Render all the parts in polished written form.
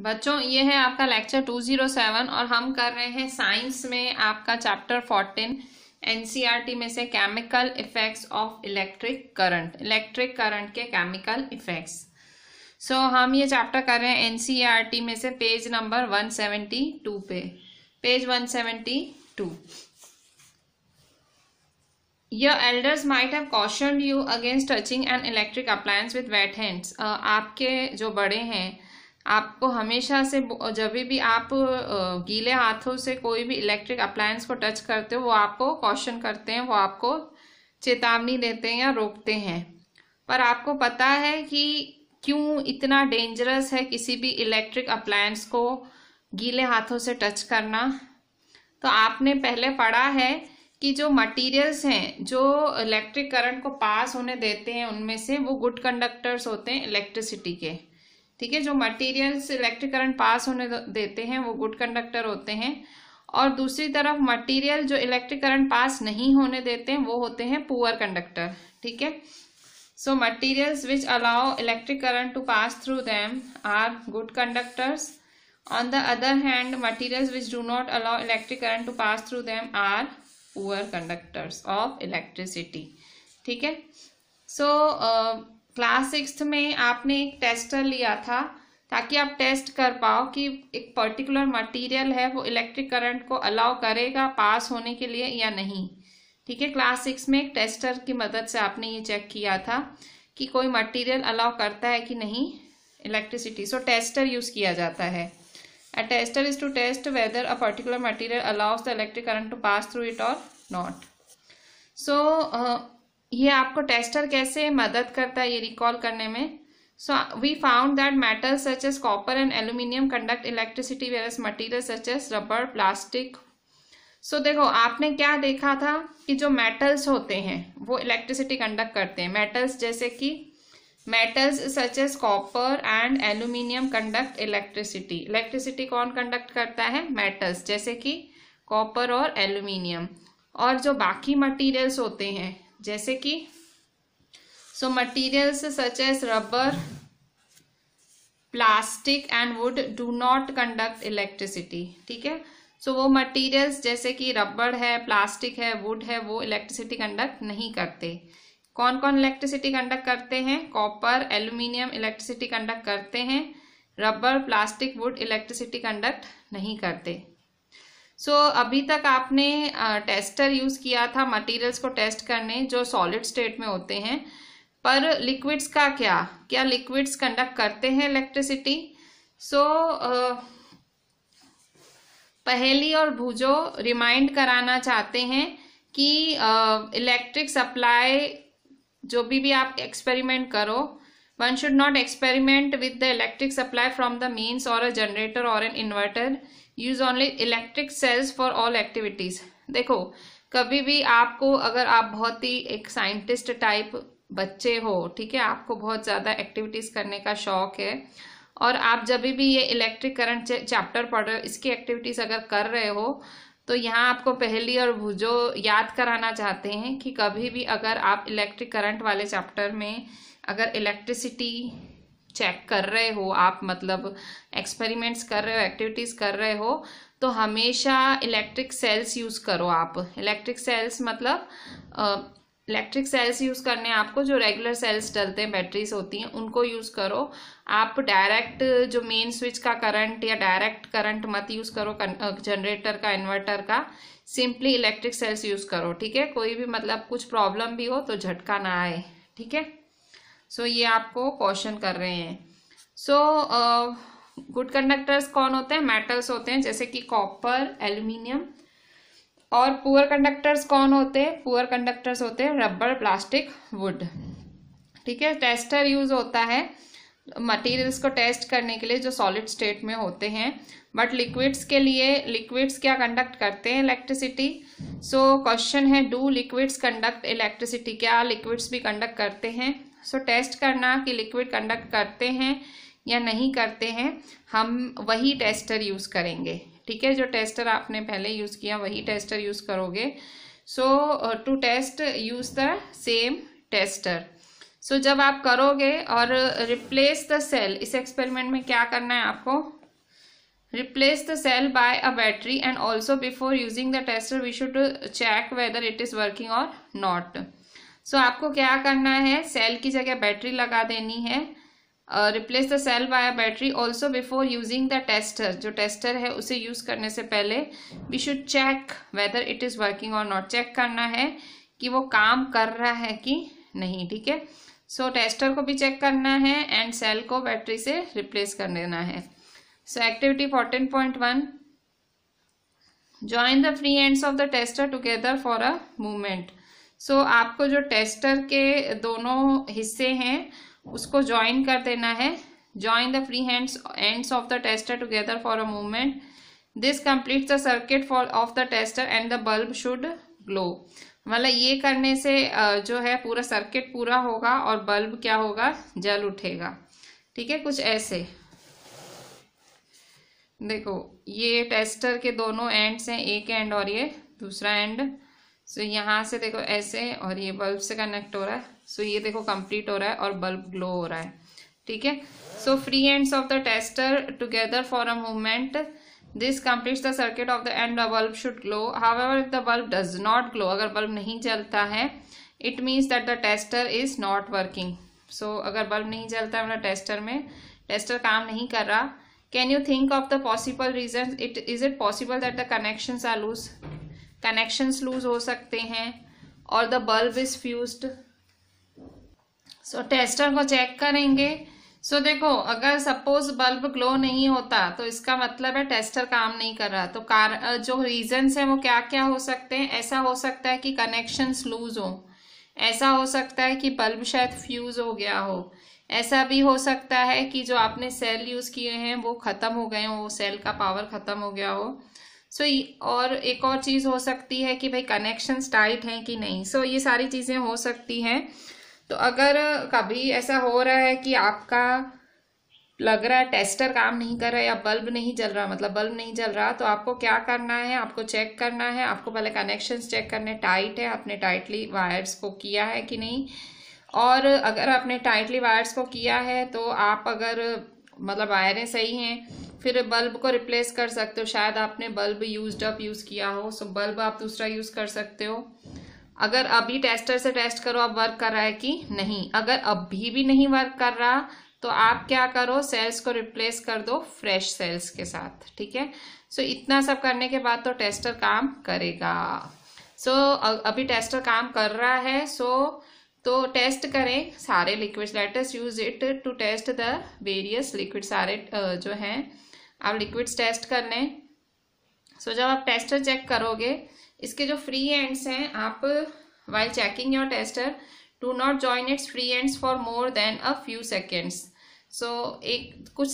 बच्चों ये है आपका लेक्चर 207 और हम कर रहे हैं साइंस में आपका चैप्टर 14 एनसीईआरटी में से chemical effects of electric current के केमिकल इफेक्ट्स। सो हम ये चैप्टर कर रहे हैं एनसीईआरटी में से पेज नंबर 172 पे, page 172। Your elders might have cautioned you against touching an electric appliance with wet hands। आपके जो बड़े हैं आपको हमेशा से जब भी आप गीले हाथों से कोई भी इलेक्ट्रिक अप्लायंस को टच करते हो वो आपको कॉशन करते हैं, वो आपको चेतावनी देते हैं या रोकते हैं। पर आपको पता है कि क्यों इतना डेंजरस है किसी भी इलेक्ट्रिक अप्लायंस को गीले हाथों से टच करना? तो आपने पहले पढ़ा है कि जो मटेरियल्स हैं जो इलेक्ट्रिक करंट को पास होने देते हैं उनमें से वो गुड कंडक्टर्स होते हैं इलेक्ट्रिसिटी के। ठीक है, जो मटेरियल्स इलेक्ट्रिक करंट पास होने देते हैं वो गुड कंडक्टर होते हैं, और दूसरी तरफ मटेरियल जो इलेक्ट्रिक करंट पास नहीं होने देते हैं वो होते हैं पुअर कंडक्टर। ठीक है, so materials which allow electric current to pass through them are good conductors. On the other hand materials which do not allow electric current to pass through them are poor conductors of electricity. ठीक है, so class 6 में आपने एक tester लिया था ताकि आप test कर पाओ कि एक पर्टिकुलर मटेरियल है वो इलेक्ट्रिक करंट को अलाउ करेगा पास होने के लिए या नहीं। ठीक है, क्लास 6 में एक टेस्टर की मदद से आपने ये चेक किया था कि कोई मटेरियल अलाउ करता है कि नहीं इलेक्ट्रिसिटी। सो टेस्टर यूज किया जाता है। A tester is to test whether a particular material allows the electric current to pass through it or not. So ये आपको टेस्टर कैसे मदद करता है ये रिकॉल करने में। So we found that metals such as copper and aluminium conduct electricity whereas materials such as rubber, plastic। So देखो आपने क्या देखा था कि जो मेटल्स होते हैं वो इलेक्ट्रिसिटी कंडक्ट करते हैं। मेटल्स जैसे कि metals such as copper and aluminium conduct electricity। Electricity कौन कंडक्ट करता है? मेटल्स जैसे कि कॉपर और एल्यूमिनियम। और जो बाकी मटेरियल्स होते हैं जैसे कि so materials such as rubber, plastic and wood do not conduct electricity. ठीक है, सो वो मटेरियल्स जैसे कि रबर है, प्लास्टिक है, वुड है, वो इलेक्ट्रिसिटी कंडक्ट नहीं करते। कौन कौन इलेक्ट्रिसिटी कंडक्ट करते हैं? कॉपर, एल्यूमिनियम इलेक्ट्रिसिटी कंडक्ट करते हैं, rubber, plastic, would electricity conduct नहीं करते। सो अभी तक आपने टेस्टर यूज किया था मटेरियल्स को टेस्ट करने जो सॉलिड स्टेट में होते हैं, पर लिक्विड्स का क्या लिक्विड्स कंडक्ट करते हैं इलेक्ट्रिसिटी? सो पहेली और भुजो रिमाइंड कराना चाहते हैं कि इलेक्ट्रिक सप्लाई जो भी आप एक्सपेरिमेंट करो, one should not experiment with the electric supply from the mains और अ जनरेटर और an inverter. Use only electric cells for all activities. देखो कभी भी आपको, अगर आप बहुत ही एक साइंटिस्ट टाइप बच्चे हो, ठीक है, आपको बहुत ज़्यादा एक्टिविटीज करने का शौक है और आप जब भी ये इलेक्ट्रिक करंट चैप्टर पढ़ रहे हो, इसकी एक्टिविटीज अगर कर रहे हो, तो यहाँ आपको पहेली और भुजो याद कराना चाहते हैं कि कभी भी अगर आप इलेक्ट्रिक करंट वाले चैप्टर में अगर इलेक्ट्रिसिटी चेक कर रहे हो, आप मतलब एक्सपेरिमेंट्स कर रहे हो, एक्टिविटीज़ कर रहे हो, तो हमेशा इलेक्ट्रिक सेल्स यूज़ करो। आप इलेक्ट्रिक सेल्स मतलब इलेक्ट्रिक सेल्स यूज़ करने आपको जो रेगुलर सेल्स डलते हैं, बैटरीज होती हैं, उनको यूज़ करो। आप डायरेक्ट जो मेन स्विच का करंट या डायरेक्ट करंट मत यूज़ करो, जनरेटर का, इन्वर्टर का, सिंपली इलेक्ट्रिक सेल्स यूज़ करो। ठीक है, कोई भी मतलब कुछ प्रॉब्लम भी हो तो झटका ना आए। ठीक है, सो ये आपको क्वेश्चन कर रहे हैं। सो गुड कंडक्टर्स कौन होते हैं? मेटल्स होते हैं जैसे कि कॉपर, एल्यूमिनियम। और पुअर कंडक्टर्स कौन होते हैं? पुअर कंडक्टर्स होते हैं रबर, प्लास्टिक, वुड। ठीक है, टेस्टर यूज होता है मटेरियल्स को टेस्ट करने के लिए जो सॉलिड स्टेट में होते हैं, बट लिक्विड्स के लिए, लिक्विड्स क्या कंडक्ट करते हैं? इलेक्ट्रिसिटी। सो क्वेश्चन है, डू लिक्विड्स कंडक्ट इलेक्ट्रिसिटी? क्या लिक्विड्स भी कंडक्ट करते हैं? सो टेस्ट करना कि लिक्विड कंडक्ट करते हैं या नहीं करते हैं, हम वही टेस्टर यूज करेंगे। ठीक है, जो टेस्टर आपने पहले यूज किया वही टेस्टर यूज करोगे। So to test use the same tester. So जब आप करोगे और रिप्लेस द सेल, इस एक्सपेरिमेंट में क्या करना है आपको? replace the cell by a battery and also before using the tester we should check whether it is working or not. So आपको क्या करना है, सेल की जगह बैटरी लगा देनी है. Replace the cell by a battery also before using the tester. जो टेस्टर है उसे यूज करने से पहले we should check whether it is working और नॉट. चेक करना है कि वो काम कर रहा है कि नहीं. ठीक है, सो टेस्टर को भी चेक करना है एंड सेल को बैटरी से रिप्लेस कर देना है. So activity 14.1, join the free ends of the tester together for a movement. So आपको जो टेस्टर के दोनों हिस्से हैं उसको ज्वाइन कर देना है. Join the free ends of the tester together for a movement. This completes the circuit for of the tester and the bulb should glow. मतलब ये करने से जो है पूरा सर्किट पूरा होगा और बल्ब क्या होगा, जल उठेगा. ठीक है, कुछ ऐसे देखो, ये टेस्टर के दोनों एंड्स हैं, एक एंड और ये दूसरा एंड. सो यहाँ से देखो ऐसे और ये बल्ब से कनेक्ट हो रहा है. सो ये देखो कंप्लीट हो रहा है और बल्ब ग्लो हो रहा है. ठीक है, so free ends of the tester together for a movement. This completes the circuit of the and the bulb should glow. However if the bulb does not glow, अगर बल्ब नहीं जलता है, it means that the tester is not working. So अगर bulb नहीं जलता है मतलब tester काम नहीं कर रहा. Can you think of the possible reason. Is it possible that the connections are loose. Connections loose हो सकते हैं और the bulb is fused. So tester को चेक करेंगे. सो देखो, अगर सपोज बल्ब ग्लो नहीं होता तो इसका मतलब है टेस्टर काम नहीं कर रहा. तो जो रीजंस हैं वो क्या क्या हो सकते हैं. ऐसा हो सकता है कि कनेक्शंस लूज हो, ऐसा हो सकता है कि बल्ब शायद फ्यूज हो गया हो, ऐसा भी हो सकता है कि जो आपने सेल यूज किए हैं वो खत्म हो गए हो, वो सेल का पावर खत्म हो गया हो. सो और एक और चीज हो सकती है कि भाई कनेक्शंस टाइट हैं कि नहीं. सो ये सारी चीजें हो सकती हैं. तो अगर कभी ऐसा हो रहा है कि आपका लग रहा है टेस्टर काम नहीं कर रहा है या बल्ब नहीं जल रहा, मतलब बल्ब नहीं जल रहा, तो आपको क्या करना है, आपको चेक करना है. आपको पहले कनेक्शंस चेक करने, टाइट है, आपने टाइटली वायर्स को किया है कि नहीं. और अगर आपने टाइटली वायर्स को किया है तो आप अगर मतलब वायरें सही हैं, फिर बल्ब को रिप्लेस कर सकते हो. शायद आपने बल्ब यूज किया हो, सो बल्ब आप दूसरा यूज कर सकते हो. अगर अभी टेस्टर से टेस्ट करो अब वर्क कर रहा है कि नहीं. अगर अभी भी नहीं वर्क कर रहा तो आप क्या करो, सेल्स को रिप्लेस कर दो फ्रेश सेल्स के साथ. ठीक है, सो इतना सब करने के बाद तो टेस्टर काम करेगा. सो अभी टेस्टर काम कर रहा है. तो टेस्ट करें सारे liquids. Let us use it to test the various liquid. सारे जो हैं आप लिक्विड्स टेस्ट कर लें. सो जब आप टेस्टर चेक करोगे, इसके जो फ्री एंड्स हैं, आप while checking your tester do not join its free ends for more than a few seconds. So कुछ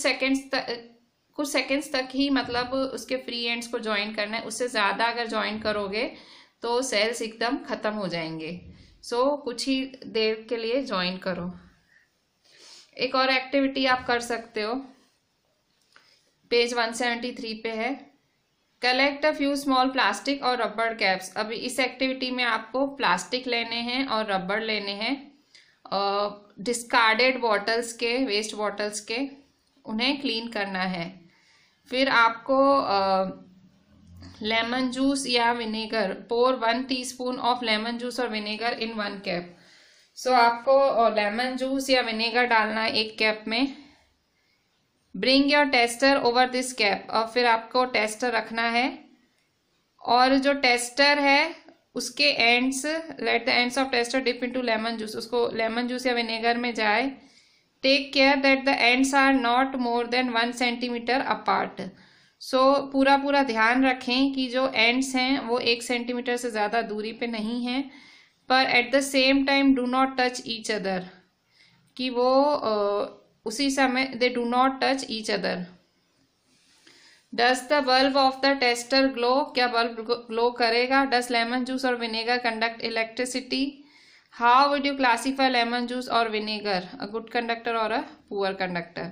सेकेंड्स तक ही मतलब उसके फ्री एंड्स को ज्वाइन करना है. उससे ज़्यादा अगर ज्वाइन करोगे तो सेल्स एकदम ख़त्म हो जाएंगे. सो कुछ ही देर के लिए ज्वाइन करो. एक और एक्टिविटी आप कर सकते हो, पेज 173 पे है. Collect a few small plastic और रबड़ कैप्स. अभी इस एक्टिविटी में आपको प्लास्टिक लेने हैं और रबड़ लेने हैं. डिस्कार्डेड बॉटल्स के, वेस्ट बॉटल्स के, उन्हें क्लीन करना है. फिर आपको लेमन जूस या vinegar, pour 1 teaspoon of lemon juice और विनेगर इन 1 कैप. सो आपको लेमन जूस या विनेगर डालना है 1 कैप में. Bring your tester over this cap. और फिर आपको टेस्टर रखना है और जो टेस्टर है उसके ends, let the ends of tester dip into lemon juice. उसको लेमन जूस या विनेगर में जाए. Take care that the ends are not more than 1 centimetre apart. So पूरा ध्यान रखें कि जो एंड्स हैं वो 1 सेंटीमीटर से ज़्यादा दूरी पे नहीं हैं, पर at the same time do not touch each other, कि वो उसी समय they do not touch each other. Does the bulb of the tester glow. क्या बल्ब ग्लो करेगा. डज लेमन जूस और vinegar conduct electricity. How would you classify lemon juice और vinegar, a good conductor और a poor conductor.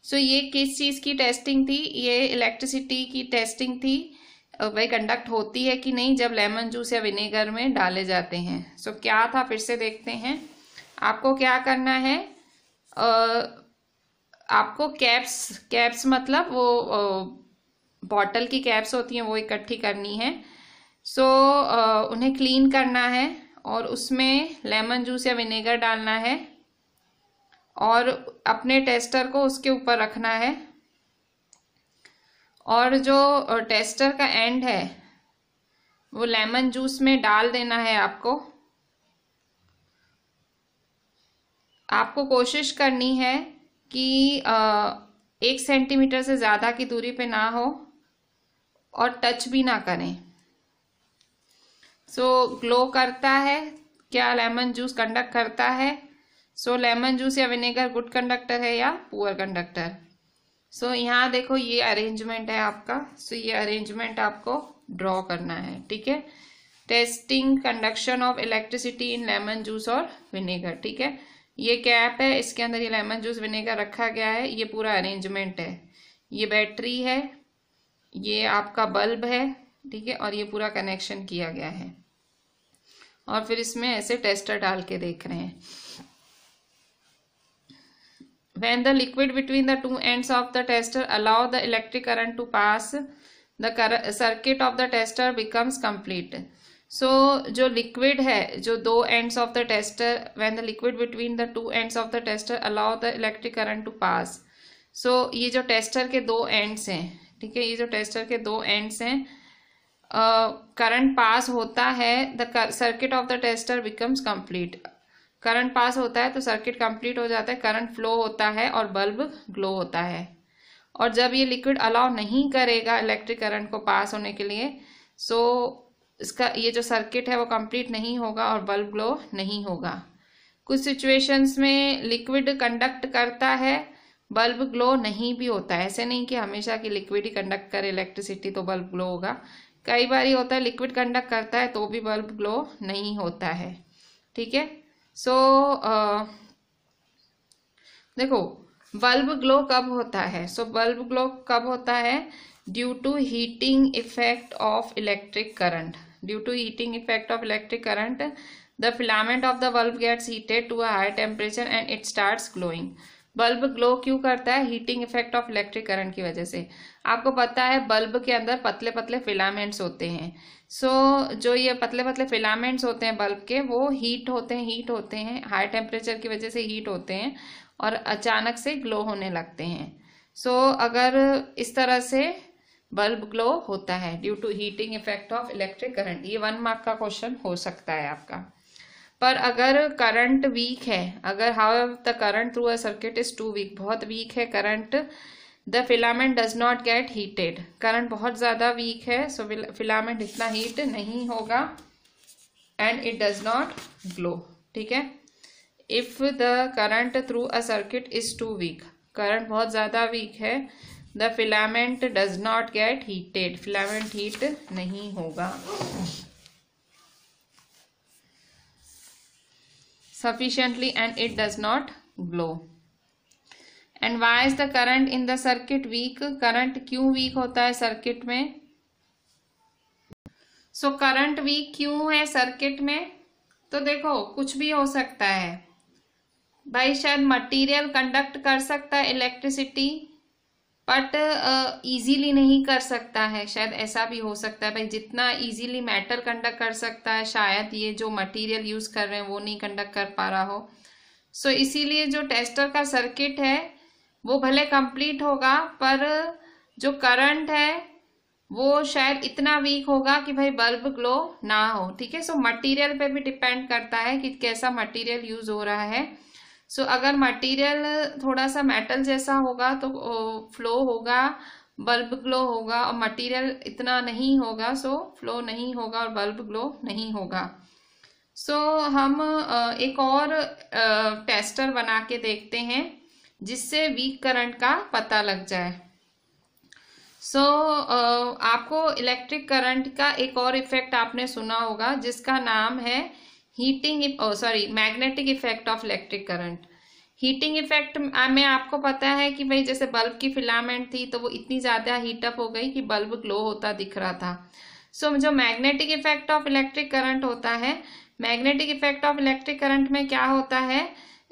सो ये किस चीज़ की testing थी, ये इलेक्ट्रिसिटी की टेस्टिंग थी. वही कंडक्ट होती है कि नहीं जब लेमन जूस या विनेगर में डाले जाते हैं. सो क्या था, फिर से देखते हैं. आपको क्या करना है, आपको कैप्स मतलब वो बॉटल की कैप्स होती हैं वो इकट्ठी करनी है। सो उन्हें क्लीन करना है और उसमें लेमन जूस या विनेगर डालना है और अपने टेस्टर को उसके ऊपर रखना है और जो टेस्टर का एंड है वो लेमन जूस में डाल देना है। आपको कोशिश करनी है कि 1 सेंटीमीटर से ज़्यादा की दूरी पे ना हो और टच भी ना करें। सो ग्लो करता है क्या लेमन जूस कंडक्ट करता है? सो लेमन जूस या विनेगर गुड कंडक्टर है या पुअर कंडक्टर? सो यहाँ देखो ये अरेंजमेंट है आपका। सो ये अरेंजमेंट आपको ड्रॉ करना है, ठीक है। Testing conduction of electricity in lemon juice और विनेगर, ठीक है। ये कैप है, इसके अंदर ये लेमन जूस विनेगर रखा गया है, ये पूरा अरेंजमेंट है। ये बैटरी है, ये आपका बल्ब है, ठीक है, और ये पूरा कनेक्शन किया गया है। और फिर इसमें ऐसे टेस्टर डाल के देख रहे हैं। When the liquid between the two ends of the tester allow the electric current to pass, the circuit of the tester becomes complete. So जो liquid है, जो दो ends of the tester, when the liquid between the two ends of the tester allow the electric current to pass. So ये जो tester के दो ends हैं, ठीक है, ये जो tester के दो ends हैं, करंट पास होता है, the circuit of the tester becomes complete. Current pass होता है तो सर्किट कंप्लीट हो जाता है, करंट फ्लो होता है और बल्ब ग्लो होता है। और जब ये लिक्विड अलाउ नहीं करेगा इलेक्ट्रिक करंट को पास होने के लिए, सो इसका ये जो सर्किट है वो कंप्लीट नहीं होगा और बल्ब ग्लो नहीं होगा। कुछ सिचुएशंस में लिक्विड कंडक्ट करता है, बल्ब ग्लो नहीं भी होता है। ऐसे नहीं कि हमेशा कि लिक्विड ही कंडक्ट करे इलेक्ट्रिसिटी तो बल्ब ग्लो होगा। कई बार ये होता है लिक्विड कंडक्ट करता है तो भी बल्ब ग्लो नहीं होता है, ठीक है। सो देखो बल्ब ग्लो कब होता है? सो बल्ब ग्लो कब होता है? Due to heating effect of electric current. Due to heating effect of electric current the filament of the bulb gets heated to a high temperature and it starts glowing. Bulb glow क्यों करता है? Heating effect of electric current की वजह से। आपको पता है bulb के अंदर पतले पतले फिलामेंट्स होते हैं। सो जो ये पतले पतले फिलामेंट्स होते हैं बल्ब के, वो हीट होते हैं हाई टेम्परेचर की वजह से हीट होते हैं और अचानक से ग्लो होने लगते हैं। सो अगर इस तरह से बल्ब ग्लो होता है due to heating effect of electric current, ये 1 मार्क का क्वेश्चन हो सकता है आपका। पर अगर करंट वीक है, अगर how the current through a circuit is too weak, बहुत वीक है current, the filament does not get heated, current बहुत ज़्यादा वीक है, सो फिलामेंट इतना हीट नहीं होगा and it does not glow, ठीक है। If the current through a circuit is too weak, current बहुत ज़्यादा वीक है, the filament does not get heated, filament heat नहीं होगा sufficiently and it does not glow. And why is the current in the circuit weak? Current क्यों week होता है circuit में? So current week क्यों है सर्किट में? तो देखो कुछ भी हो सकता है भाई, शायद मटेरियल कंडक्ट कर सकता है इलेक्ट्रिसिटी बट इजीली नहीं कर सकता है, शायद ऐसा भी हो सकता है भाई। जितना इजीली मैटर कंडक्ट कर सकता है शायद ये जो मटेरियल यूज कर रहे हैं वो नहीं कंडक्ट कर पा रहा हो। सो इसीलिए जो टेस्टर का सर्किट है वो भले कंप्लीट होगा पर जो करंट है वो शायद इतना वीक होगा कि भाई बल्ब ग्लो ना हो, ठीक है। सो मटेरियल पे भी डिपेंड करता है कि कैसा मटेरियल यूज हो रहा है। सो अगर मटेरियल थोड़ा सा मेटल जैसा होगा तो फ्लो होगा, बल्ब ग्लो होगा, और मटेरियल इतना नहीं होगा सो फ्लो नहीं होगा और बल्ब ग्लो नहीं होगा। सो हम एक और टेस्टर बना के देखते हैं जिससे वीक करंट का पता लग जाए। सो आपको इलेक्ट्रिक करंट का एक और इफेक्ट आपने सुना होगा जिसका नाम है magnetic effect of electric current. Heating effect में आपको पता है कि भाई जैसे बल्ब की फिलामेंट थी तो वो इतनी ज़्यादा हीटअप हो गई कि बल्ब ग्लो होता दिख रहा था। सो जो magnetic effect of electric current होता है, magnetic effect of electric current में क्या होता है,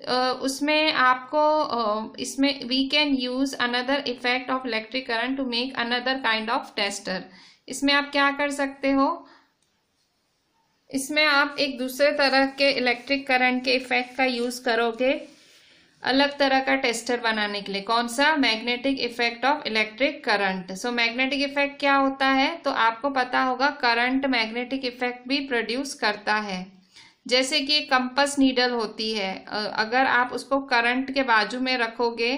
उसमें आपको इसमें we can use another effect of electric current to make another kind of tester. इसमें आप क्या कर सकते हो, इसमें आप एक दूसरे तरह के इलेक्ट्रिक करंट के इफेक्ट का यूज करोगे अलग तरह का टेस्टर बनाने के लिए। कौन सा? Magnetic effect of electric current. So magnetic effect क्या होता है, तो आपको पता होगा करंट मैग्नेटिक इफेक्ट भी प्रोड्यूस करता है। जैसे कि कंपास नीडल होती है, अगर आप उसको करंट के बाजू में रखोगे,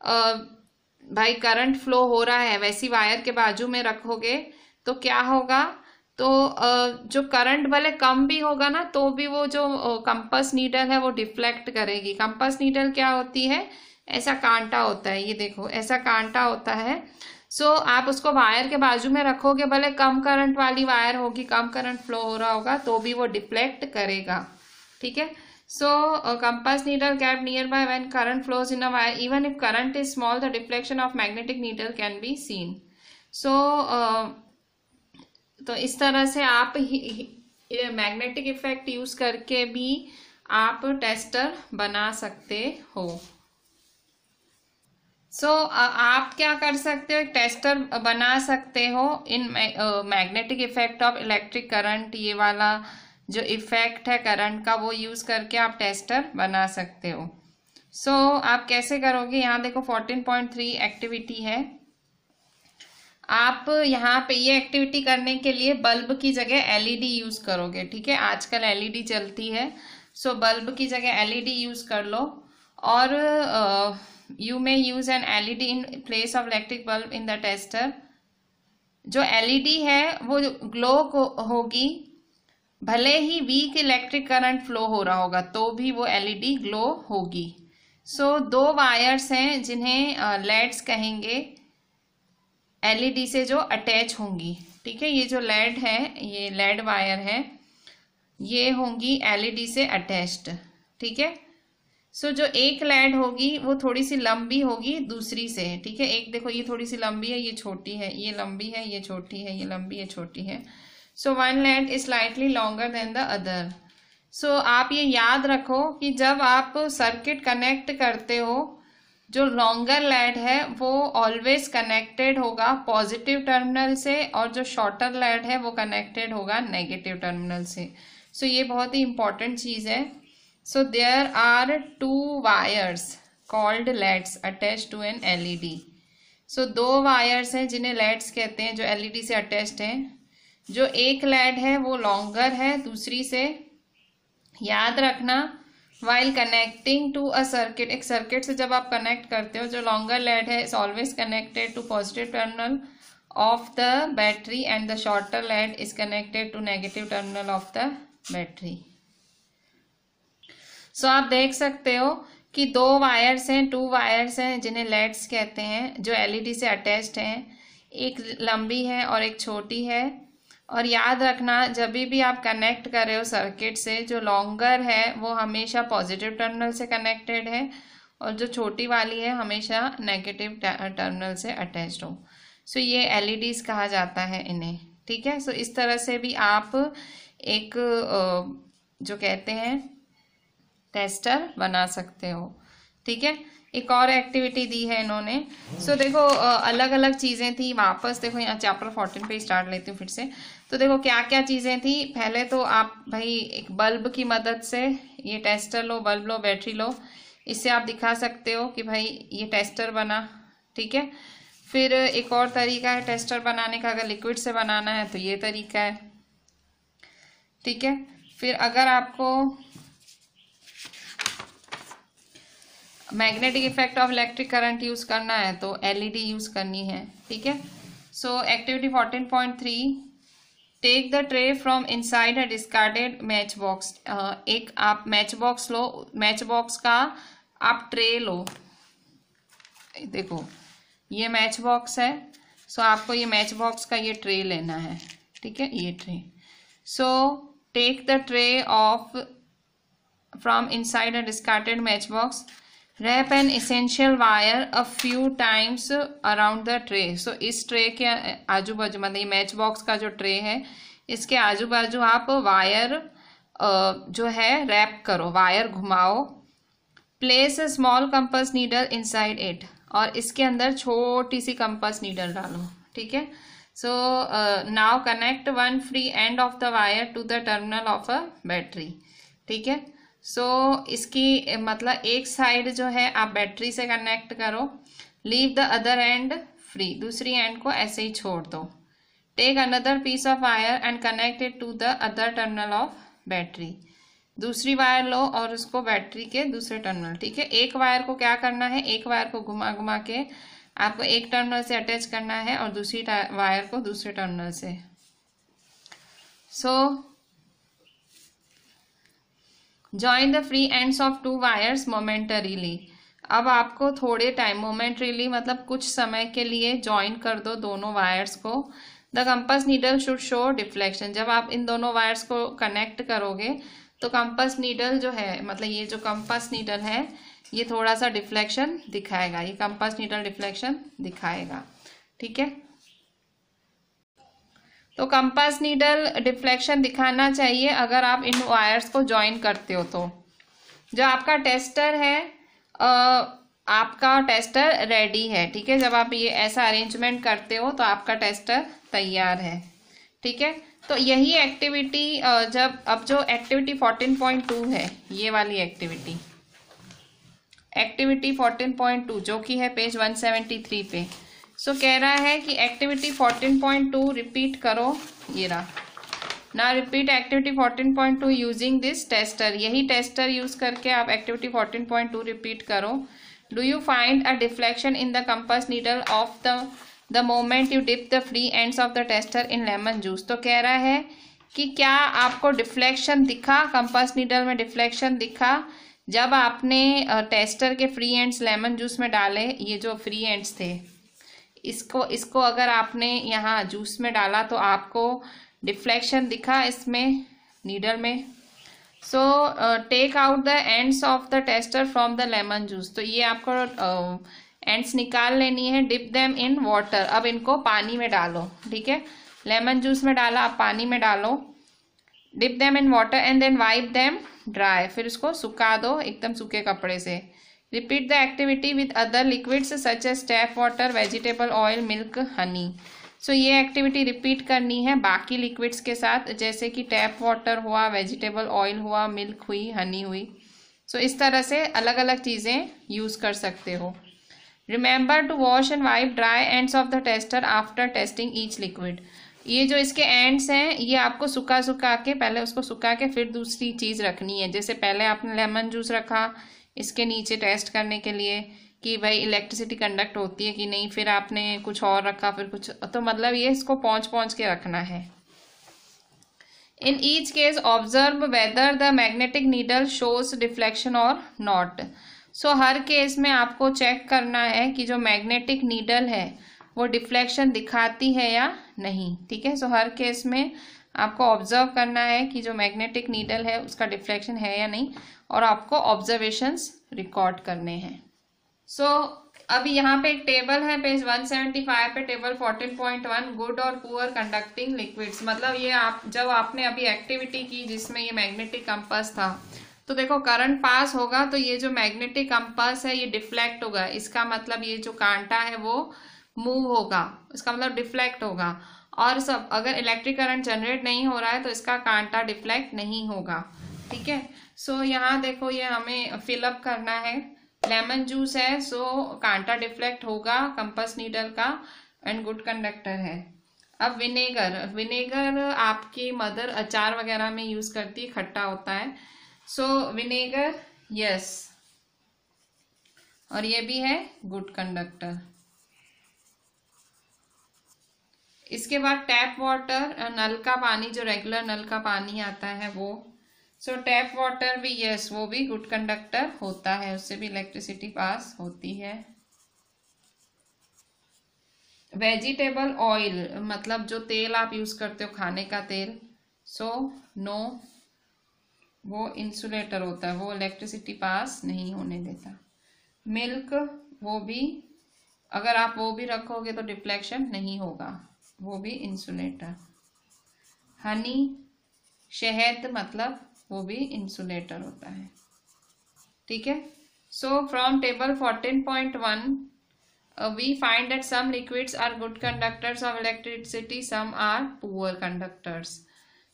भाई करंट फ्लो हो रहा है, वैसी वायर के बाजू में रखोगे तो क्या होगा, तो जो करंट भले कम भी होगा ना तो भी वो जो कंपास नीडल है वो डिफ्लेक्ट करेगी। कंपास नीडल क्या होती है, ऐसा कांटा होता है, ये देखो ऐसा कांटा होता है। सो आप उसको वायर के बाजू में रखोगे, भले कम करंट वाली वायर होगी, कम करंट फ्लो हो रहा होगा तो भी वो डिफ्लेक्ट करेगा। ठीक है। So compass needle kept nearby when current flows in a wire, even if current is small, the deflection of magnetic needle can be seen. So तो इस तरह से आप मैग्नेटिक इफेक्ट यूज करके भी आप टेस्टर बना सकते हो। सो आप क्या कर सकते हो, एक टेस्टर बना सकते हो in magnetic effect of electric current. ये वाला जो इफेक्ट है करंट का वो यूज करके आप टेस्टर बना सकते हो। सो आप कैसे करोगे, यहाँ देखो 14.3 एक्टिविटी है। आप यहाँ पे ये एक्टिविटी करने के लिए बल्ब की जगह एलईडी यूज करोगे। ठीक है, आजकल एलईडी चलती है, सो बल्ब की जगह एलईडी यूज कर लो। और you may use N LED in place of electric bulb in the tester. जो एलईडी है वो ग्लो होगी, भले ही वीक इलेक्ट्रिक करंट फ्लो हो रहा होगा तो भी वो एलईडी ग्लो होगी। सो दो वायर्स हैं जिन्हें लेड्स कहेंगे, एलईडी से जो अटैच होंगी। ठीक है, ये जो लेड है, ये लेड वायर है, ये होंगी एलईडी से अटैच्ड। ठीक है। सो जो एक लेड होगी वो थोड़ी सी लंबी होगी दूसरी से। ठीक है, एक देखो ये थोड़ी सी लंबी है, ये छोटी है, ये लंबी है, ये छोटी है, ये लंबी है, छोटी है। So one lead is slightly longer than the other. So आप ये याद रखो कि जब आप सर्किट कनेक्ट करते हो, जो लॉन्गर लेड है वो ऑलवेज कनेक्टेड होगा पॉजिटिव टर्मिनल से, और जो शॉर्टर लेड है वो कनेक्टेड होगा नेगेटिव टर्मिनल से। सो ये बहुत ही इंपॉर्टेंट चीज है। So there are two wires called leads attached to an LED. So दो वायर्स हैं जिन्हें लेड्स कहते हैं, जो एलईडी से अटैच्ड हैं। जो एक लेड है वो लॉन्गर है दूसरी से। याद रखना, while connecting to a circuit, एक सर्किट से जब आप कनेक्ट करते हो, जो लॉन्गर लेड है is always connected to positive terminal of the battery and the shorter lead is connected to negative terminal of the battery. So आप देख सकते हो कि दो वायर्स हैं, टू वायर्स हैं जिन्हें लेड्स कहते हैं, जो एलईडी से अटैच्ड हैं। एक लंबी है और एक छोटी है। और याद रखना, जब भी आप कनेक्ट कर रहे हो सर्किट से, जो लॉन्गर है वो हमेशा पॉजिटिव टर्मिनल से कनेक्टेड है और जो छोटी वाली है हमेशा नेगेटिव टर्मिनल से अटैच्ड हो। सो ये एलईडीज कहा जाता है इन्हें। ठीक है। सो इस तरह से भी आप एक जो कहते हैं टेस्टर बना सकते हो। ठीक है। एक और एक्टिविटी दी है इन्होंने। सो देखो अलग अलग चीज़ें थी। वापस देखो यहाँ चैप्टर 14 पे स्टार्ट लेती हूँ फिर से। तो देखो क्या क्या चीज़ें थी। पहले तो आप भाई एक बल्ब की मदद से ये टेस्टर लो, बल्ब लो, बैटरी लो, इससे आप दिखा सकते हो कि भाई ये टेस्टर बना। ठीक है। फिर एक और तरीका है टेस्टर बनाने का, अगर लिक्विड से बनाना है तो ये तरीका है। ठीक है। फिर अगर आपको magnetic effect of electric current use करना है तो एलईडी यूज करनी है। ठीक है। So activity 14.3, take the tray from inside a discarded match box. एक आप मैच बॉक्स लो, मैच बॉक्स का आप ट्रे लो। देखो ये मैच बॉक्स है, सो आपको ये मैच बॉक्स का ये ट्रे लेना है। ठीक है, ये tray. So take the tray off from inside a discarded match box, wrap an essential wire a few times around the tray. So इस ट्रे के आजू बाजू, मतलब ये मैच बॉक्स का जो ट्रे है इसके आजू बाजू आप वायर जो है रैप करो, वायर घुमाओ place a small compass needle inside it, और इसके अंदर छोटी सी कंपास नीडल डालो, ठीक है। So now connect one free end of the wire to the terminal of a battery, ठीक है। सो इसकी मतलब एक साइड जो है आप बैटरी से कनेक्ट करो, leave the other end free, दूसरी एंड को ऐसे ही छोड़ दो। Take another piece of wire and connect it to the other terminal of battery, दूसरी वायर लो और उसको बैटरी के दूसरे टर्मिनल, ठीक है। एक वायर को क्या करना है, एक वायर को घुमा घुमा के आपको एक टर्मिनल से अटैच करना है और दूसरी वायर को दूसरे टर्मिनल से। So join the free ends of to wires momentarily, अब आपको थोड़े टाइम, मोमेंटरीली मतलब कुछ समय के लिए ज्वाइन कर दो दोनों वायर्स को। The compass needle should show deflection, जब आप इन दोनों वायर्स को कनेक्ट करोगे तो कंपास नीडल जो है, मतलब ये जो कंपास नीडल है ये थोड़ा सा डिफ्लेक्शन दिखाएगा, ये कंपास नीडल डिफ्लेक्शन दिखाएगा, ठीक है। तो कंपास नीडल डिफ्लेक्शन दिखाना चाहिए अगर आप इन वायर्स को ज्वाइन करते हो। तो जो आपका टेस्टर है, आपका टेस्टर रेडी है, ठीक है। जब आप ये ऐसा अरेंजमेंट करते हो तो आपका टेस्टर तैयार है, ठीक है। तो यही एक्टिविटी जब अब जो एक्टिविटी 14.2 है, ये वाली एक्टिविटी 14.2 जो कि है पेज 173 पे। सो कह रहा है कि एक्टिविटी 14.2 रिपीट करो, ये रहा ना, repeat activity 14.2 using this tester, यही टेस्टर यूज करके आप एक्टिविटी 14.2 रिपीट करो। Do you find a deflection in the compass needle of the moment you dip the free ends of the tester in lemon juice. तो कह रहा है कि क्या आपको डिफ्लेक्शन दिखा, कंपास नीडल में डिफ्लेक्शन दिखा जब आपने टेस्टर के फ्री एंड्स लेमन जूस में डाले। ये जो फ्री एंड्स थे इसको अगर आपने यहाँ जूस में डाला तो आपको डिफ्लेक्शन दिखा इसमें नीडल में। So take out the ends of the tester from the lemon juice, तो ये आपको एंड्स निकाल लेनी है। डिप देम इन वाटर, अब इनको पानी में डालो, ठीक है। लेमन जूस में डाला, आप पानी में डालो। Dip them in water and then wipe them dry, फिर उसको सुखा दो एकदम सूखे कपड़े से। Repeat the activity with other liquids such as tap water, vegetable oil, milk, honey. So ये एक्टिविटी रिपीट करनी है बाकी लिक्विड्स के साथ, जैसे कि टैप वाटर हुआ, वेजिटेबल ऑयल हुआ, मिल्क हुई, हनी हुई। सो इस तरह से अलग अलग चीज़ें यूज़ कर सकते हो। Remember to wash and wipe dry ends of the tester after testing each liquid, ये जो इसके एंड्स हैं ये आपको सुखा सुखा के, पहले उसको सुखा के फिर दूसरी चीज़ रखनी है। जैसे पहले आपने लेमन जूस रखा इसके नीचे टेस्ट करने के लिए कि भाई इलेक्ट्रिसिटी कंडक्ट होती है कि नहीं, फिर आपने कुछ और रखा, फिर कुछ, तो मतलब ये इसको पहुँच के रखना है। In each case observe whether the magnetic needle shows deflection और नॉट। सो हर केस में आपको चेक करना है कि जो मैग्नेटिक नीडल है वो डिफ्लेक्शन दिखाती है या नहीं, ठीक है। सो हर केस में आपको ऑब्जर्व करना है कि जो मैग्नेटिक नीडल है उसका डिफ्लेक्शन है या नहीं, और आपको ऑब्जर्वेशंस रिकॉर्ड करने हैं। सो अभी यहाँ पे एक टेबल है पेज 175 पे, टेबल 14.1 गुड और पुअर कंडक्टिंग लिक्विड्स। मतलब ये आप जब आपने अभी एक्टिविटी की जिसमें ये मैग्नेटिक कंपास था, तो देखो करंट पास होगा तो ये जो मैग्नेटिक कंपास है ये डिफ्लेक्ट होगा, इसका मतलब ये जो कांटा है वो मूव होगा, इसका मतलब डिफ्लेक्ट होगा। और सब अगर इलेक्ट्रिक करंट जनरेट नहीं हो रहा है तो इसका कांटा डिफ्लेक्ट नहीं होगा, ठीक है। सो यहाँ देखो ये हमें फिलअप करना है, लेमन जूस है, सो कांटा डिफ्लेक्ट होगा कंपास नीडल का एंड गुड कंडक्टर है। अब विनेगर आपकी मदर अचार वगैरह में यूज करती है, खट्टा होता है। सो विनेगर यस, और ये भी है गुड कंडक्टर। इसके बाद टैप वाटर, नल का पानी, जो रेगुलर नल का पानी आता है वो। सो टैप वाटर भी यस, वो भी गुड कंडक्टर होता है, उससे भी इलेक्ट्रिसिटी पास होती है। वेजिटेबल ऑयल मतलब जो तेल आप यूज करते हो खाने का तेल, सो नो, वो इंसुलेटर होता है, वो इलेक्ट्रिसिटी पास नहीं होने देता। मिल्क, वो भी अगर आप वो भी रखोगे तो डिफ्लेक्शन नहीं होगा, वो भी इंसुलेटर। हनी, शहद, मतलब वो भी इंसुलेटर होता है, ठीक है। So from table 14.1, we find that some liquids are good conductors of electricity, some are poor conductors.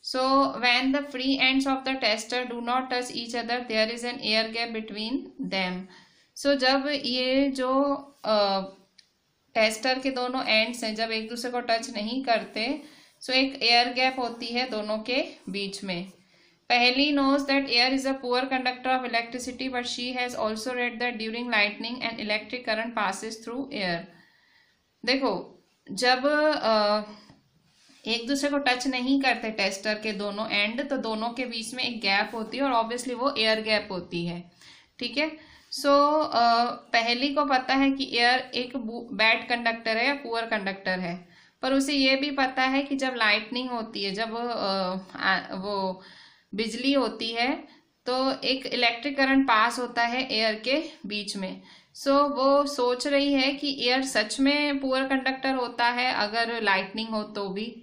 So when the free ends of the tester do not touch each other, there is an air gap between them. So जब ये जो tester के दोनों ends हैं, जब एक दूसरे को टच नहीं करते, सो एक एयर गैप होती है दोनों के बीच में. पहली knows that air is a poor conductor of electricity, but she has also read that during lightning an electric current passes through air. देखो, जब एक दूसरे को टच नहीं करते टेस्टर के दोनों एंड, तो दोनों के बीच में एक गैप होती है और ऑब्वियसली वो एयर गैप होती है. ठीक है. सो पहली को पता है कि एयर एक बैड कंडक्टर है या पुअर कंडक्टर है, पर उसे ये भी पता है कि जब लाइटनिंग होती है, जब वो बिजली होती है, तो एक इलेक्ट्रिक करंट पास होता है एयर के बीच में. सो वो सोच रही है कि एयर सच में पुअर कंडक्टर होता है अगर लाइटनिंग हो तो भी.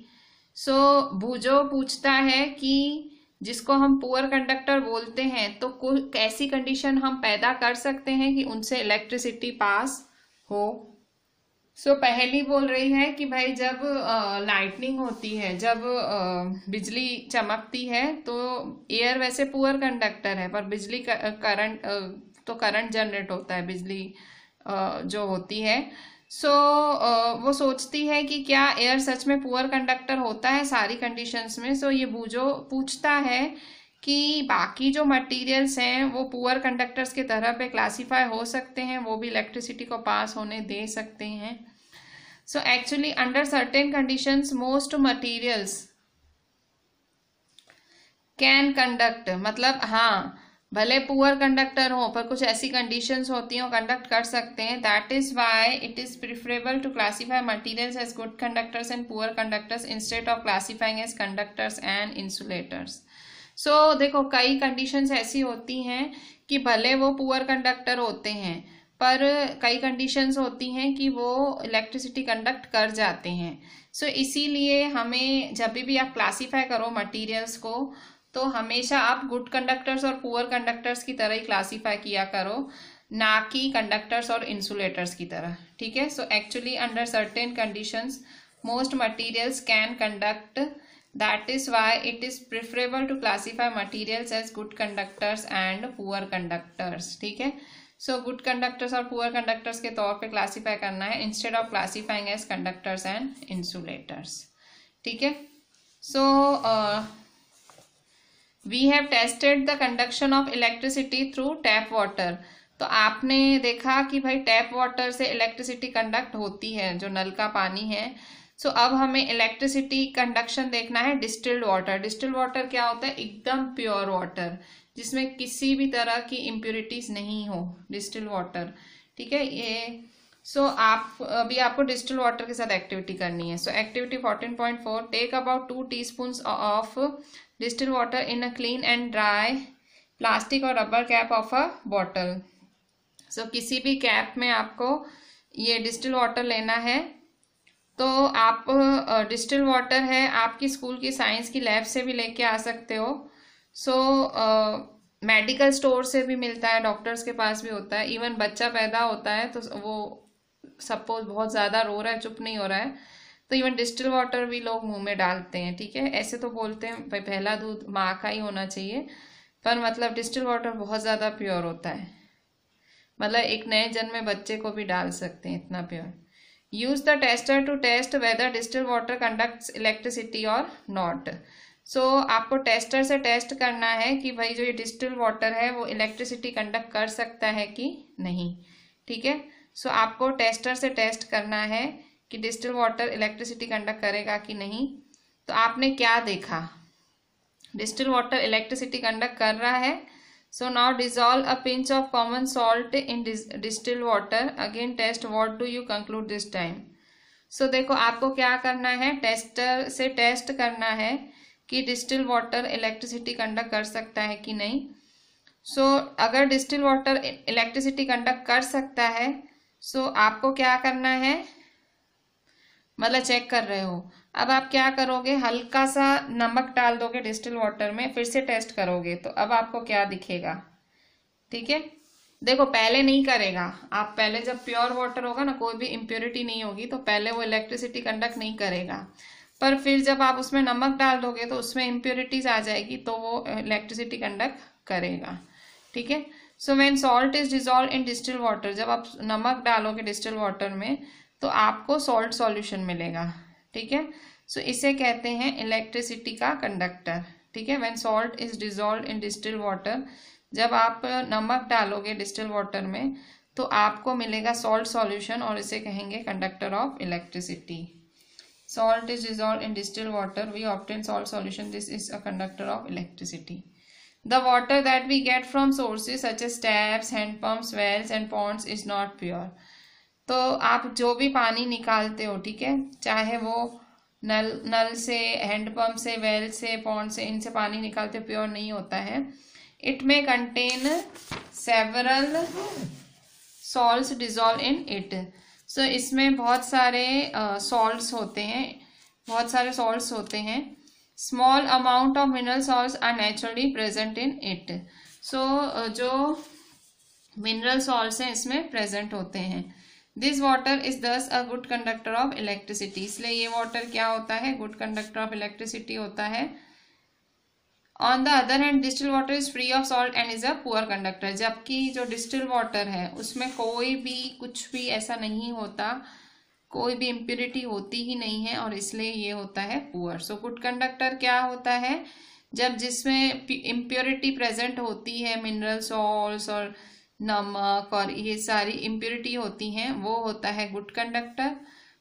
सो भूजो पूछता है कि जिसको हम पुअर कंडक्टर बोलते हैं, तो कैसी कंडीशन हम पैदा कर सकते हैं कि उनसे इलेक्ट्रिसिटी पास हो. सो पहली बोल रही है कि भाई जब लाइटनिंग होती है, जब बिजली चमकती है, तो एयर वैसे पुअर कंडक्टर है, पर बिजली करंट तो करंट जनरेट होता है बिजली जो होती है. सो वो सोचती है कि क्या एयर सच में पुअर कंडक्टर होता है सारी कंडीशंस में. सो ये बूझो पूछता है कि बाकी जो मटेरियल्स हैं वो पुअर कंडक्टर्स के तरह पे क्लासीफाई हो सकते हैं, वो भी इलेक्ट्रिसिटी को पास होने दे सकते हैं. सो actually under certain conditions most materials can conduct, मतलब हाँ भले पुअर कंडक्टर हो पर कुछ ऐसी कंडीशंस होती हैं वो कंडक्ट कर सकते हैं. That is why it is preferable to classify materials as good conductors and poor conductors instead of classifying as conductors and insulators. So देखो, कई कंडीशंस ऐसी होती हैं कि भले वो पुअर कंडक्टर होते हैं, पर कई कंडीशंस होती हैं कि वो इलेक्ट्रिसिटी कंडक्ट कर जाते हैं. सो इसीलिए हमें जब भी आप क्लासीफाई करो मटेरियल्स को, तो हमेशा आप गुड कंडक्टर्स और पुअर कंडक्टर्स की तरह ही क्लासीफाई किया करो, ना कि कंडक्टर्स और इंसुलेटर्स की तरह. ठीक है. So actually under certain conditions most materials can conduct. That is why it is preferable to classify materials as good conductors and poor conductors. ठीक है. सो गुड कंडक्टर्स और पुअर कंडक्टर्स के तौर पे क्लासीफाई करना है instead of classifying as conductors and insulators. ठीक है. सो we have tested the conduction of electricity through tap water. तो आपने देखा कि भाई टैप वाटर से इलेक्ट्रिसिटी कंडक्ट होती है, जो नल का पानी है. सो अब हमें इलेक्ट्रिसिटी कंडक्शन देखना है डिस्टिल्ड वाटर. डिस्टिल्ड वाटर क्या होता है? एकदम प्योर वाटर जिसमें किसी भी तरह की इम्प्योरिटीज नहीं हो, डिस्टिल्ड वाटर. ठीक है. ये अभी आपको डिस्टिल्ड वाटर के साथ एक्टिविटी करनी है. So activity 14.4, take about 2 teaspoons of distilled water in a clean and dry plastic or rubber cap of a bottle. So किसी भी कैप में आपको ये डिस्टिल वाटर लेना है. तो आप डिस्टिल वाटर है आपकी स्कूल की साइंस की लैब से भी लेके आ सकते हो. सो मेडिकल स्टोर से भी मिलता है, डॉक्टर्स के पास भी होता है. इवन बच्चा पैदा होता है तो वो सपोज बहुत ज़्यादा रो रहा है, चुप नहीं हो रहा है, तो इवन डिस्टिल वाटर भी लोग मुंह में डालते हैं. ठीक है. ऐसे तो बोलते हैं भाई पहला दूध माँ का ही होना चाहिए, पर मतलब डिस्टिल वाटर बहुत ज़्यादा प्योर होता है, मतलब एक नए जन्मे बच्चे को भी डाल सकते हैं, इतना pure. Use the tester to test whether distil water conducts electricity और नॉट. सो आपको टेस्टर से टेस्ट करना है कि भाई जो ये डिस्टिल वाटर है वो इलेक्ट्रिसिटी कंडक्ट कर सकता है कि नहीं. ठीक है. सो आपको टेस्टर से टेस्ट करना है कि डिस्टिल वाटर इलेक्ट्रिसिटी कंडक्ट करेगा कि नहीं. तो आपने क्या देखा? डिस्टिल वाटर इलेक्ट्रिसिटी कंडक्ट कर रहा है. So now dissolve a pinch of common salt in distil water. Again test. What do you conclude this time? So देखो, आपको क्या करना है, टेस्टर से टेस्ट करना है कि डिस्टिल वाटर इलेक्ट्रिसिटी कंडक्ट कर सकता है कि नहीं. सो अगर डिस्टिल वाटर इलेक्ट्रिसिटी कंडक्ट कर सकता है, सो आपको क्या करना है, मतलब चेक कर रहे हो. अब आप क्या करोगे, हल्का सा नमक डाल दोगे डिस्टिल वाटर में, फिर से टेस्ट करोगे, तो अब आपको क्या दिखेगा. ठीक है. देखो पहले नहीं करेगा, आप पहले जब प्योर वाटर होगा ना, कोई भी इम्प्योरिटी नहीं होगी, तो पहले वो इलेक्ट्रिसिटी कंडक्ट नहीं करेगा। पर फिर जब आप उसमें नमक डाल दोगे तो उसमें इम्प्योरिटीज आ जाएगी, तो वो इलेक्ट्रिसिटी कंडक्ट करेगा। ठीक है। So when salt is dissolve in distil water, जब आप नमक डालोगे डिस्टिल वाटर में तो आपको सॉल्ट सॉल्यूशन मिलेगा। ठीक है। सो इसे कहते हैं इलेक्ट्रिसिटी का कंडक्टर। ठीक है। When salt is dissolve in distil water, जब आप नमक डालोगे डिस्टिल वाटर में तो आपको मिलेगा सॉल्ट सॉल्यूशन, और इसे कहेंगे conductor of electricity. Salt is dissolve in distil water, we obtain salt solution, this is a conductor of electricity. The water that we get from sources such as taps, hand pumps, wells and ponds is not pure. तो आप जो भी पानी निकालते हो, ठीक है, चाहे वो नल से, हैंडपम्प से, वेल से, पॉन्ड से, इनसे पानी निकालते हो, प्योर नहीं होता है। इट में contain several salts dissolve in it. So इसमें बहुत सारे सॉल्ट्स होते हैं, बहुत सारे सॉल्ट्स होते हैं। Small amount of mineral salts are naturally present in it. So जो मिनरल सॉल्ट्स हैं इसमें प्रेजेंट होते हैं। दिस वाटर इज दस a good conductor of electricity, इसलिए ये वाटर क्या होता है, गुड कंडक्टर ऑफ इलेक्ट्रिसिटी होता है। On the other hand distil water is free of salt and is a poor conductor, जबकि जो डिस्टिल वाटर है उसमें कोई भी कुछ भी ऐसा नहीं होता, कोई भी इम्प्योरिटी होती ही नहीं है, और इसलिए ये होता है पुअर। सो गुड कंडक्टर क्या होता है, जब जिसमें इम्प्योरिटी प्रेजेंट होती है, मिनरल सॉल्ट्स और नमक और ये सारी इम्प्योरिटी होती हैं, वो होता है गुड कंडक्टर।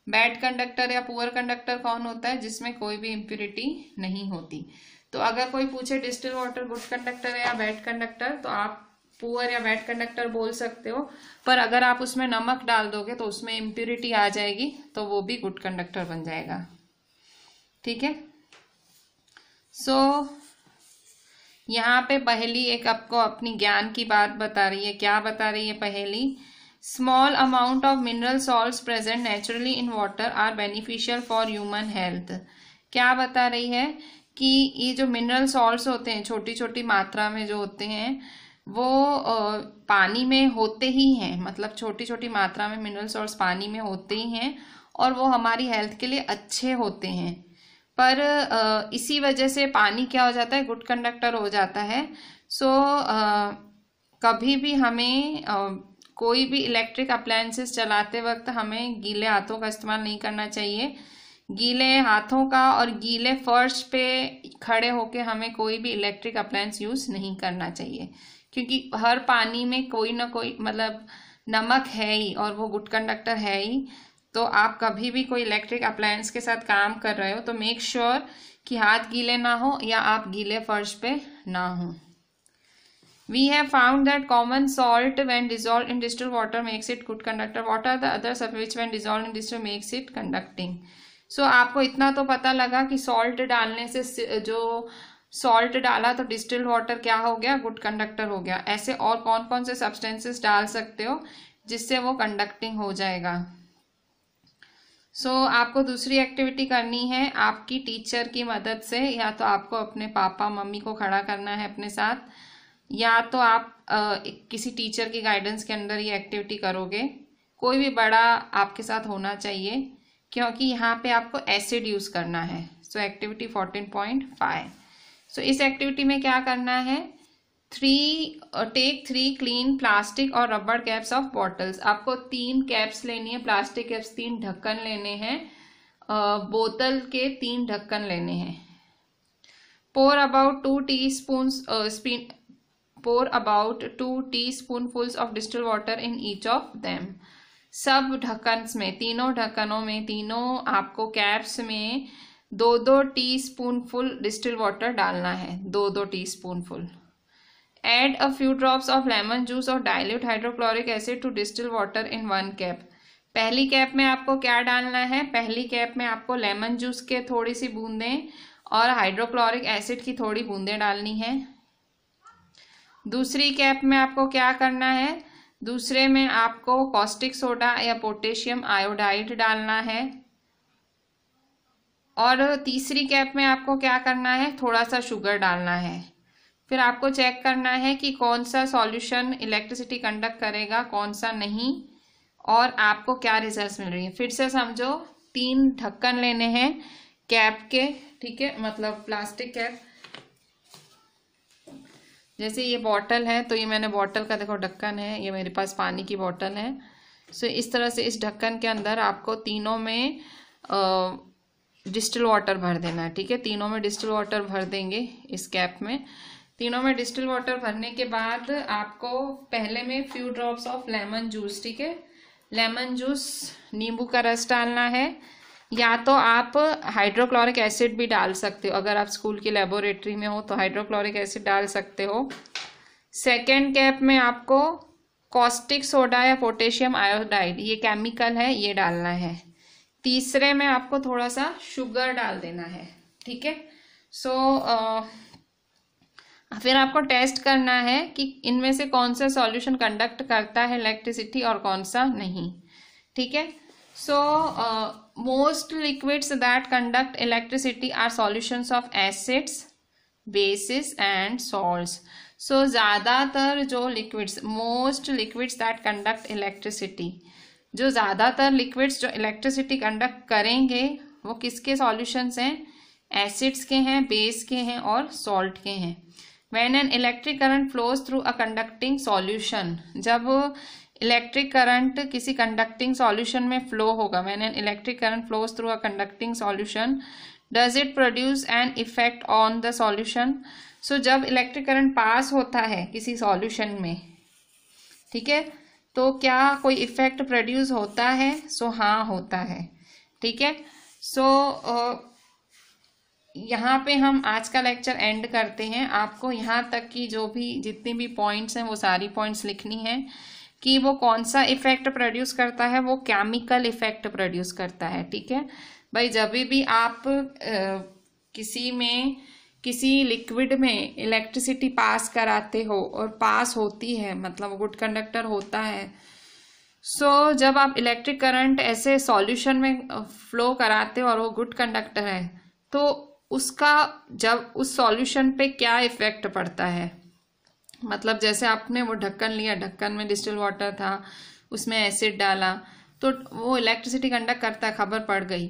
बैड कंडक्टर या पुअर कंडक्टर कौन होता है, जिसमें कोई भी इम्प्योरिटी नहीं होती। तो अगर कोई पूछे डिस्टिल वाटर गुड कंडक्टर है या बैड कंडक्टर, तो आप पुअर या बैड कंडक्टर बोल सकते हो। पर अगर आप उसमें नमक डाल दोगे तो उसमें इम्प्योरिटी आ जाएगी, तो वो भी गुड कंडक्टर बन जाएगा। ठीक है। सो यहाँ पे पहेली एक आपको अपनी ज्ञान की बात बता रही है। क्या बता रही है पहेली, small amount of mineral salts present naturally in water are beneficial for human health. क्या बता रही है कि ये जो मिनरल सॉल्ट्स होते हैं, छोटी छोटी मात्रा में जो होते हैं, वो पानी में होते ही हैं, मतलब छोटी छोटी मात्रा में मिनरल सॉल्ट्स पानी में होते ही हैं, और वो हमारी हेल्थ के लिए अच्छे होते हैं। पर इसी वजह से पानी क्या हो जाता है, गुड कंडक्टर हो जाता है। सो कभी भी हमें कोई भी इलेक्ट्रिक अप्लायंसेस चलाते वक्त हमें गीले हाथों का इस्तेमाल नहीं करना चाहिए। गीले हाथों का और गीले फर्श पे खड़े होके हमें कोई भी इलेक्ट्रिक अप्लायंस यूज़ नहीं करना चाहिए, क्योंकि हर पानी में कोई ना कोई मतलब नमक है ही, और वो गुड कंडक्टर है ही। तो आप कभी भी कोई इलेक्ट्रिक अप्लायंस के साथ काम कर रहे हो तो मेक श्योर कि हाथ गीले ना हो या आप गीले फर्श पे ना हो। We have found that common salt when dissolved in distilled water makes it good conductor. What are the other substances which when dissolved in distilled makes it conducting? So आपको इतना तो पता लगा कि सॉल्ट डालने से, जो सॉल्ट डाला तो डिस्टिल्ड वाटर क्या हो गया, गुड कंडक्टर हो गया। ऐसे और कौन कौन से सब्सटेंसेस डाल सकते हो जिससे वो कंडक्टिंग हो जाएगा। सो आपको दूसरी एक्टिविटी करनी है आपकी टीचर की मदद से, या तो आपको अपने पापा मम्मी को खड़ा करना है अपने साथ, या तो आप किसी टीचर की गाइडेंस के अंदर ये एक्टिविटी करोगे। कोई भी बड़ा आपके साथ होना चाहिए, क्योंकि यहाँ पे आपको एसिड यूज करना है। So activity 14.5। सो इस एक्टिविटी में क्या करना है, टेक 3 क्लीन प्लास्टिक और रबर कैप्स ऑफ बॉटल्स। आपको 3 कैप्स लेनी है, प्लास्टिक कैप्स, 3 ढक्कन लेने हैं, बोतल के 3 ढक्कन लेने हैं। Pour about 2 teaspoonfuls of distilled water in each of them. सब ढक्कन में, तीनों ढक्कनों में, तीनों आपको कैप्स में 2-2 टीस्पूनफुल डिस्टिल्ड वाटर डालना है, 2-2 टीस्पूनफुल। Add a few drops of lemon juice or dilute hydrochloric acid to distilled water in 1 cap. पहली कैप में आपको क्या डालना है, पहली कैप में आपको लेमन जूस के थोड़ी सी बूंदें और हाइड्रोक्लोरिक एसिड की थोड़ी बूंदें डालनी है। दूसरी कैप में आपको क्या करना है, दूसरे में आपको कॉस्टिक सोडा या पोटेशियम आयोडाइड डालना है। और तीसरी कैप में आपको क्या करना है, थोड़ा सा शुगर डालना है। फिर आपको चेक करना है कि कौन सा सॉल्यूशन इलेक्ट्रिसिटी कंडक्ट करेगा, कौन सा नहीं, और आपको क्या रिजल्ट्स मिल रही है। फिर से समझो, 3 ढक्कन लेने हैं कैप के, ठीक है, मतलब प्लास्टिक कैप। जैसे ये बॉटल है तो ये मैंने बॉटल का देखो ढक्कन है, ये मेरे पास पानी की बॉटल है। सो इस तरह से इस ढक्कन के अंदर आपको तीनों में डिस्टिल वाटर भर देना है, ठीक है। तीनों में डिस्टिल वाटर भर देंगे इस कैप में। तीनों में डिस्टिल वाटर भरने के बाद आपको पहले में few drops of lemon juice, ठीक है, लेमन जूस, नींबू का रस डालना है, या तो आप हाइड्रोक्लोरिक एसिड भी डाल सकते हो। अगर आप स्कूल की लेबोरेटरी में हो तो हाइड्रोक्लोरिक एसिड डाल सकते हो। सेकेंड कैप में आपको कॉस्टिक सोडा या पोटेशियम आयोडाइड, ये केमिकल है, ये डालना है। तीसरे में आपको थोड़ा सा शुगर डाल देना है, ठीक है। फिर आपको टेस्ट करना है कि इनमें से कौन सा सॉल्यूशन कंडक्ट करता है इलेक्ट्रिसिटी और कौन सा नहीं, ठीक है। Most liquids that conduct electricity are solutions of acids, bases and salts. So ज़्यादातर जो liquids, most liquids that conduct electricity, जो ज़्यादातर लिक्विड्स जो इलेक्ट्रिसिटी कंडक्ट करेंगे वो किसके सॉल्यूशंस हैं? एसिड्स के हैं, बेस के हैं और सॉल्ट के हैं। When an electric current flows through a conducting solution, जब इलेक्ट्रिक करंट किसी कंडक्टिंग सॉल्यूशन में फ्लो होगा, when an electric current flows through a conducting solution, does it produce an effect on the solution? So जब electric current pass होता है किसी solution में, ठीक है, तो क्या कोई इफेक्ट प्रोड्यूस होता है? हाँ होता है, ठीक है। यहाँ पे हम आज का लेक्चर एंड करते हैं। आपको यहाँ तक की जो भी जितनी भी पॉइंट्स हैं वो सारी पॉइंट्स लिखनी है कि वो कौन सा इफेक्ट प्रोड्यूस करता है। वो केमिकल इफेक्ट प्रोड्यूस करता है, ठीक है भाई। जब भी आप किसी लिक्विड में इलेक्ट्रिसिटी पास कराते हो और पास होती है, मतलब गुड कंडक्टर होता है। जब आप इलेक्ट्रिक करंट ऐसे सॉल्यूशन में फ्लो कराते हो और वो गुड कंडक्टर है, तो उसका जब उस सॉल्यूशन पे क्या इफेक्ट पड़ता है, मतलब जैसे आपने वो ढक्कन लिया, ढक्कन में डिस्टिल वाटर था, उसमें एसिड डाला, तो वो इलेक्ट्रिसिटी कंडक्ट करता है, खबर पड़ गई।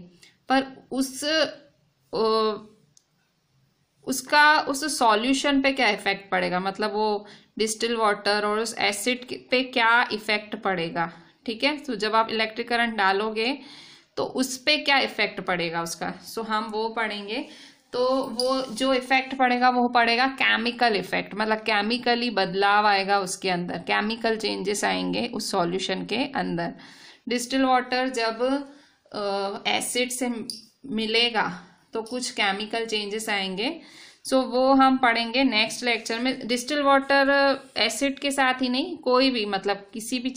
पर उस सॉल्यूशन पे क्या इफेक्ट पड़ेगा, मतलब वो डिस्टिल वाटर और उस एसिड पे क्या इफेक्ट पड़ेगा, ठीक है। तो जब आप इलेक्ट्रिक करंट डालोगे तो उस पे क्या इफेक्ट पड़ेगा उसका, हम वो पढ़ेंगे। तो वो जो इफेक्ट पड़ेगा वो पड़ेगा केमिकल इफेक्ट, मतलब केमिकली बदलाव आएगा उसके अंदर, केमिकल चेंजेस आएंगे उस सॉल्यूशन के अंदर। डिस्टिल वाटर जब एसिड से मिलेगा तो कुछ केमिकल चेंजेस आएंगे। वो हम पढ़ेंगे नेक्स्ट लेक्चर में। डिस्टिल वाटर एसिड के साथ ही नहीं, कोई भी, मतलब किसी भी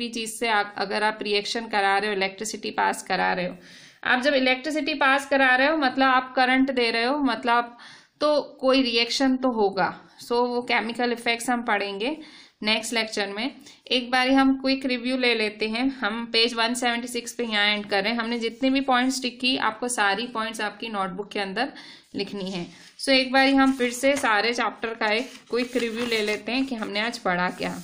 चीज़ से अगर आप रिएक्शन करा रहे हो, इलेक्ट्रिसिटी पास करा रहे हो, आप जब इलेक्ट्रिसिटी पास करा रहे हो मतलब आप करंट दे रहे हो, मतलब तो कोई रिएक्शन तो होगा। वो केमिकल इफेक्ट्स हम पढ़ेंगे नेक्स्ट लेक्चर में। एक बारी हम क्विक रिव्यू ले लेते हैं। हम पेज 176 पे यहाँ एंड कर रहे हैं। हमने जितने भी पॉइंट्स टिक की, आपको सारी पॉइंट्स आपकी नोटबुक के अंदर लिखनी है। एक बारी हम फिर से सारे चैप्टर का एक क्विक रिव्यू ले लेते हैं कि हमने आज पढ़ा क्या।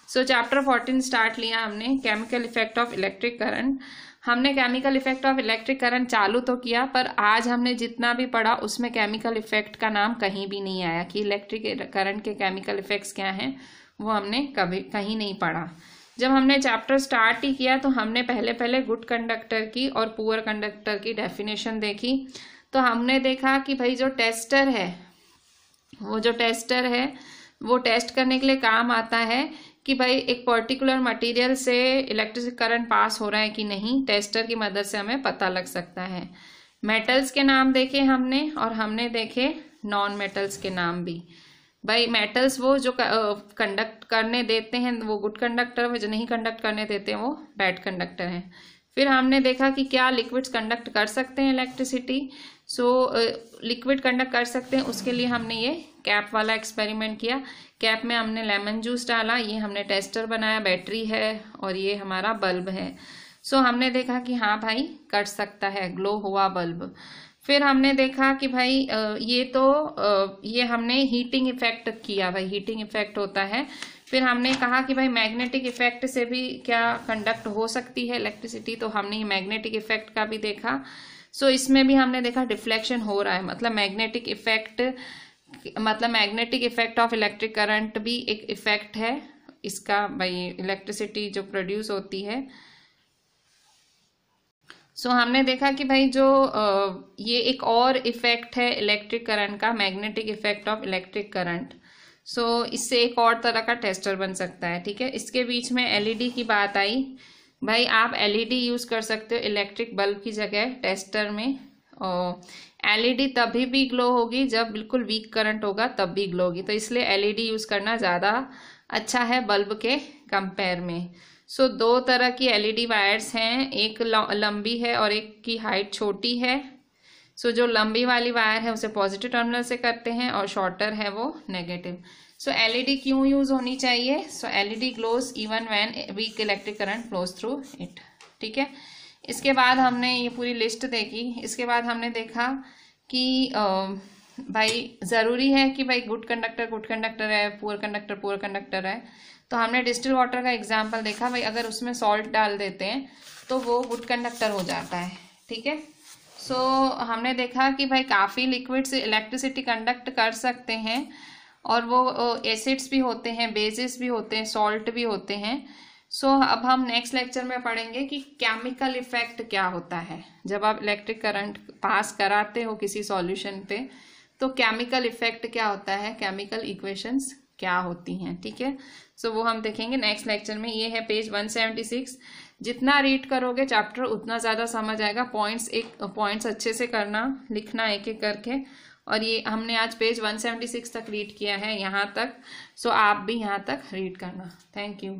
चैप्टर 14 स्टार्ट लिया हमने, chemical effect of electric current. हमने chemical effect of electric current चालू तो किया, पर आज हमने जितना भी पढ़ा उसमें केमिकल इफेक्ट का नाम कहीं भी नहीं आया कि इलेक्ट्रिक करंट के केमिकल इफेक्ट्स क्या हैं, वो हमने कहीं नहीं पढ़ा। जब हमने चैप्टर स्टार्ट ही किया तो हमने पहले गुड कंडक्टर की और पुअर कंडक्टर की डेफिनेशन देखी। तो हमने देखा कि भाई जो टेस्टर है वो टेस्ट करने के लिए काम आता है कि भाई एक पर्टिकुलर मटेरियल से इलेक्ट्रिक करंट पास हो रहा है कि नहीं, टेस्टर की मदद से हमें पता लग सकता है। मेटल्स के नाम देखे हमने, और हमने देखे नॉन मेटल्स के नाम भी। भाई मेटल्स वो जो कंडक्ट करने देते हैं वो गुड कंडक्टर है, जो नहीं कंडक्ट करने देते हैं वो बैड कंडक्टर हैं। फिर हमने देखा कि क्या लिक्विड्स कंडक्ट कर सकते हैं इलेक्ट्रिसिटी। लिक्विड कंडक्ट कर सकते हैं, उसके लिए हमने ये कैप वाला एक्सपेरिमेंट किया। कैप में हमने लेमन जूस डाला, ये हमने टेस्टर बनाया, बैटरी है और ये हमारा बल्ब है। हमने देखा कि हाँ भाई कर सकता है, ग्लो हुआ बल्ब। फिर हमने देखा कि भाई ये हमने हीटिंग इफेक्ट किया, भाई हीटिंग इफेक्ट होता है। फिर हमने कहा कि भाई मैग्नेटिक इफेक्ट से भी क्या कंडक्ट हो सकती है इलेक्ट्रिसिटी, तो हमने मैग्नेटिक इफेक्ट का भी देखा। सो इसमें भी हमने देखा डिफ्लेक्शन हो रहा है, मतलब magnetic effect of electric current भी एक इफेक्ट है इसका, भाई इलेक्ट्रिसिटी जो प्रोड्यूस होती है। सो हमने देखा कि भाई जो ये एक और इफेक्ट है इलेक्ट्रिक करंट का, magnetic effect of electric current. So इससे एक और तरह का टेस्टर बन सकता है, ठीक है। इसके बीच में एलईडी की बात आई, भाई आप एलईडी यूज कर सकते हो इलेक्ट्रिक बल्ब की जगह टेस्टर में। और एलईडी तभी भी ग्लो होगी जब बिल्कुल वीक करंट होगा, तब भी ग्लो होगी, तो इसलिए एलईडी यूज करना ज़्यादा अच्छा है बल्ब के कंपेयर में। सो दो तरह की एलईडी वायर्स हैं, एक लंबी है और एक की हाइट छोटी है। सो जो लंबी वाली वायर है उसे पॉजिटिव टर्मिनल से करते हैं और शॉर्टर है वो नेगेटिव। सो एलईडी क्यों यूज होनी चाहिए? So LED glows even when weak electric current flows through it, ठीक है। इसके बाद हमने ये पूरी लिस्ट देखी। इसके बाद हमने देखा कि भाई ज़रूरी है कि भाई गुड कंडक्टर है, पुअर कंडक्टर है। तो हमने डिस्टिल वाटर का एग्जाम्पल देखा, भाई अगर उसमें सॉल्ट डाल देते हैं तो वो गुड कंडक्टर हो जाता है, ठीक है। सो हमने देखा कि भाई काफ़ी लिक्विड्स इलेक्ट्रिसिटी कंडक्ट कर सकते हैं, और वो एसिड्स भी होते हैं, बेसिस भी होते हैं, सॉल्ट भी होते हैं। सो अब हम नेक्स्ट लेक्चर में पढ़ेंगे कि केमिकल इफेक्ट क्या होता है जब आप इलेक्ट्रिक करंट पास कराते हो किसी सॉल्यूशन पे, तो केमिकल इफेक्ट क्या होता है, केमिकल इक्वेशंस क्या होती हैं, ठीक है। सो वो हम देखेंगे नेक्स्ट लेक्चर में। ये है पेज 176। जितना रीड करोगे चैप्टर उतना ज़्यादा समझ आएगा। पॉइंट्स अच्छे से करना, लिखना एक एक करके। और ये हमने आज पेज 176 तक रीड किया है, यहाँ तक। सो आप भी यहाँ तक रीड करना। Thank you.